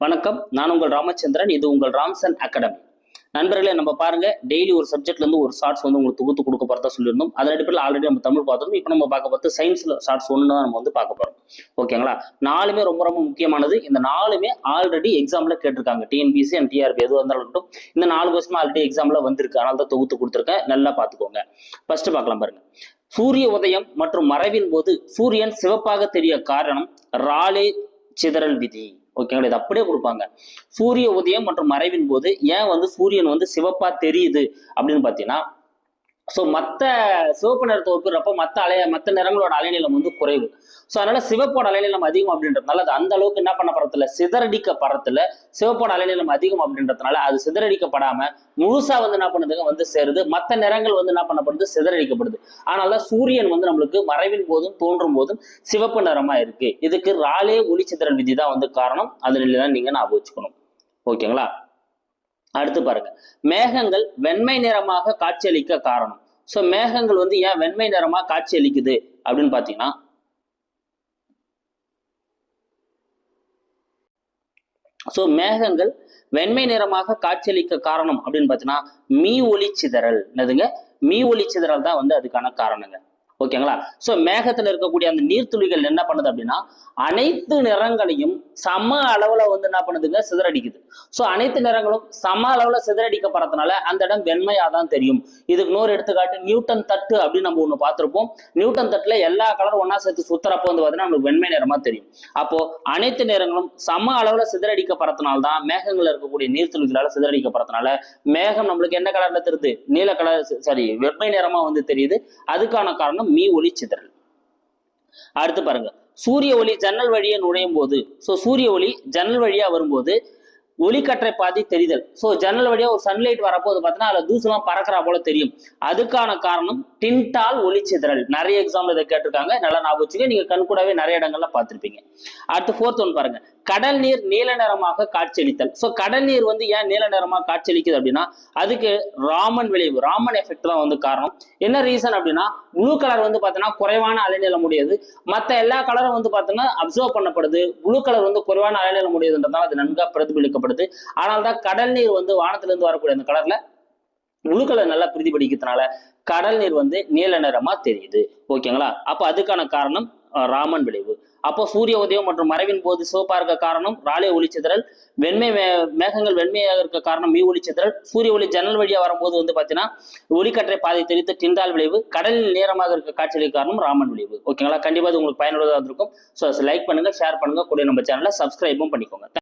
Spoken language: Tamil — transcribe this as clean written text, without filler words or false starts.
வணக்கம், நான் உங்கள் ராமச்சந்திரன். இது உங்கள் ராம்சன் அகாடமி. நண்பர்களே, நம்ம பாருங்க, டெய்லி ஒரு சப்ஜெக்ட்ல இருந்து ஒரு ஷார்ட்ஸ் வந்து உங்களுக்கு தொகுத்து கொடுக்க போறதா சொல்லியிருந்தோம். அதன் அடிப்படையில் ஆல்ரெடி நம்ம தமிழ் பார்த்தோம். இப்போ நம்ம பார்க்க பார்த்து சயின்ஸ்ல ஷார்ட்ஸ் ஒன்று தான் நம்ம வந்து பார்க்க போறோம். ஓகேங்களா? நாலுமே ரொம்ப ரொம்ப முக்கியமானது. இந்த நாலுமே ஆல்ரெடி எக்ஸாம்ல கேட்டிருக்காங்க. டிஎன்பிசி அண்ட் டிஆர்பி எதுவும் வந்தாலும் இருக்கட்டும், இந்த 4 கொஸ்டின் ஆல்ரெடி எக்ஸாம்ல வந்திருக்கு. அதனால தான் தொகுத்து கொடுத்துருக்கேன். நல்லா பார்த்துக்கோங்க. ஃபர்ஸ்ட் பார்க்கலாம் பாருங்க. சூரிய உதயம் மற்றும் மறைவின் போது சூரியன் சிவப்பாக தெரிய காரணம் ராலே சிதறல் விதி. ஓகேங்களா? இது அப்படியே கொடுப்பாங்க. சூரிய உதயம் மற்றும் மறைவின் போது ஏன் வந்து சூரியன் வந்து சிவப்பா தெரியுது அப்படின்னு பாத்தீங்கன்னா, ஸோ மற்ற சிவப்பு நிறத்தை ஒப்பிடுறப்ப மற்ற நிறங்களோட அலைநீளம் வந்து குறைவு. ஸோ அதனால சிவப்போட அலைநீளம் அதிகம் அப்படின்றதுனால அது அந்த அளவுக்கு என்ன பண்ண படத்துல சிதறடிக்கப்படத்துல சிவப்போட அலைநீளம் அதிகம் அப்படின்றதுனால அது சிதறடிக்கப்படாம முழுசா வந்து என்ன பண்ணுதுங்க வந்து சேருது. மற்ற நிறங்கள் வந்து என்ன பண்ணப்படுது சிதறடிக்கப்படுது. அதனால சூரியன் வந்து நம்மளுக்கு மறைவின் போதும் தோன்றும் போதும் சிவப்பு நிறமா இருக்கு. இதுக்கு ராலே ஒளிச்சிதறல் விதி தான் வந்து காரணம். அதுல நீங்க ஞாபகம் வச்சுக்கணும். ஓகேங்களா? அடுத்து பாருங்க, மேகங்கள் வெண்மை நிறமாக காட்சியளிக்க காரணம். சோ மேகங்கள் வந்து ஏன் வெண்மை நிறமா காட்சி அளிக்குது அப்படின்னு பாத்தீங்கன்னா, சோ மேகங்கள் வெண்மை நிறமாக காட்சியளிக்க காரணம் அப்படின்னு பாத்தீங்கன்னா மீ ஒளி சிதறல். என்னதுங்க? மீ ஒளி சிதறல் தான் வந்து அதுக்கான காரணங்க. ஓகேங்களா? சோ மேகத்துல இருக்கக்கூடிய அந்த நீர்த்துளிகள் என்ன பண்ணுது அப்படின்னா அனைத்து நிறங்களையும் சம அளவுல வந்து என்ன பண்ணுதுங்க சிதறடிக்குது. சோ அனைத்து நிறங்களும் சம அளவுல சிதறடிக்கப்படுறதுனால அந்த இடம் வெண்மையா தான் தெரியும். இதுக்கு இன்னொரு எடுத்துக்காட்டு நியூட்டன் தட்டு அப்படின்னு நம்ம ஒண்ணு பார்த்திருப்போம். நியூட்டன் தட்டுல எல்லா கலரும் ஒன்னா சேர்த்து சுத்துறப்போ வந்து பாத்தீங்கன்னா நமக்கு வெண்மை நிறமா தெரியும். அப்போ அனைத்து நிறங்களும் சம அளவுல சிதறடிக்கப்படுறதுனால தான் மேகங்கள் இருக்கக்கூடிய நீர்த்துளிகளால சிதறடிக்கப்படுறதுனால மேகம் நம்மளுக்கு என்ன கலர்ல தெரியுது? நீல கலர், சாரி, வெண்மை நிறமா வந்து தெரியுது. அதுக்கான காரணம் மீ ஒளி சிதறல். அடுத்து பாருங்க, சூரிய ஒளி ஜன்னல் வழியே நுழையும் போது, சூரிய ஒளி ஜன்னல் வழியா வரும்போது ஒளிக்கற்றை பாதி தெரிதல். சோ ஜன்னல் வழியா ஒரு சன்லைட் வரப்போது பார்த்தீங்கன்னா அதுல தூசெல்லாம் பறக்கிறா போல தெரியும். அதுக்கான காரணம் டின்டால் ஒளிச்சிதறல். நிறைய எக்ஸாம்ல இதை கேட்டிருக்காங்க. நல்லா ஞாபகம் வச்சுக்க. நீங்க கண் கூடவே நிறைய இடங்கள்ல பார்த்திருப்பீங்க. அடுத்து 4th ஒன் பாருங்க, கடல் நீர் நீல நிறமாக காட்சியளித்தல். சோ கடல் நீர் வந்து ஏன் நீல நிறமாக காட்சியளிக்குது அப்படின்னா அதுக்கு ராமன் விளைவு, ராமன் எஃபெக்ட் தான் வந்து காரணம். என்ன ரீசன் அப்படின்னா ப்ளூ கலர் வந்து பாத்தீங்கன்னா குறைவான அலைநீளம் உடையது. மற்ற எல்லா கலரும் வந்து பாத்தீங்கன்னா அப்சர்வ் பண்ணப்படுது. ப்ளூ கலர் வந்து குறைவான அலைநீளம் உடையதுன்றதால அது நன்கா பிரதிபலிக்கப்படுது. அதனால்தான் கடல் நீர் வந்து வானத்துல இருந்து வரக்கூடிய அந்த கலர்ல ப்ளூ கலர் நல்லா பிரதிபலிக்கிறதுனால கடல் நீர் வந்து நீல நிறமா தெரியுது. ஓகேங்களா? அப்ப அதுக்கான காரணம் ராமன் விளைவு. அப்போ சூரிய உதயம் மற்றும் மறைவின் போது சிவப்பா இருக்க காரணம் ராலே ஒளிச்சிதறல். மேகங்கள் வெண்மையாக இருக்க காரணம் மீ ஒளிச்சிதறல். சூரிய ஒளி ஜன்னல் வழியா வரும்போது வந்து பாத்தீங்கன்னா ஒளிக்கற்றை பாதை தெரித்து டிண்டால் விளைவு. கடலில் நேரமாக இருக்க காட்சிகளுக்கு காரணம் ராமன் விளைவு. ஓகேங்களா? கண்டிப்பா உங்களுக்கு பயனுள்ளதாக இருக்கும். லைக் பண்ணுங்க, ஷேர் பண்ணுங்க, கூட நம்ம சேனலை சப்ஸ்கிரைபும் பண்ணிக்கோங்க.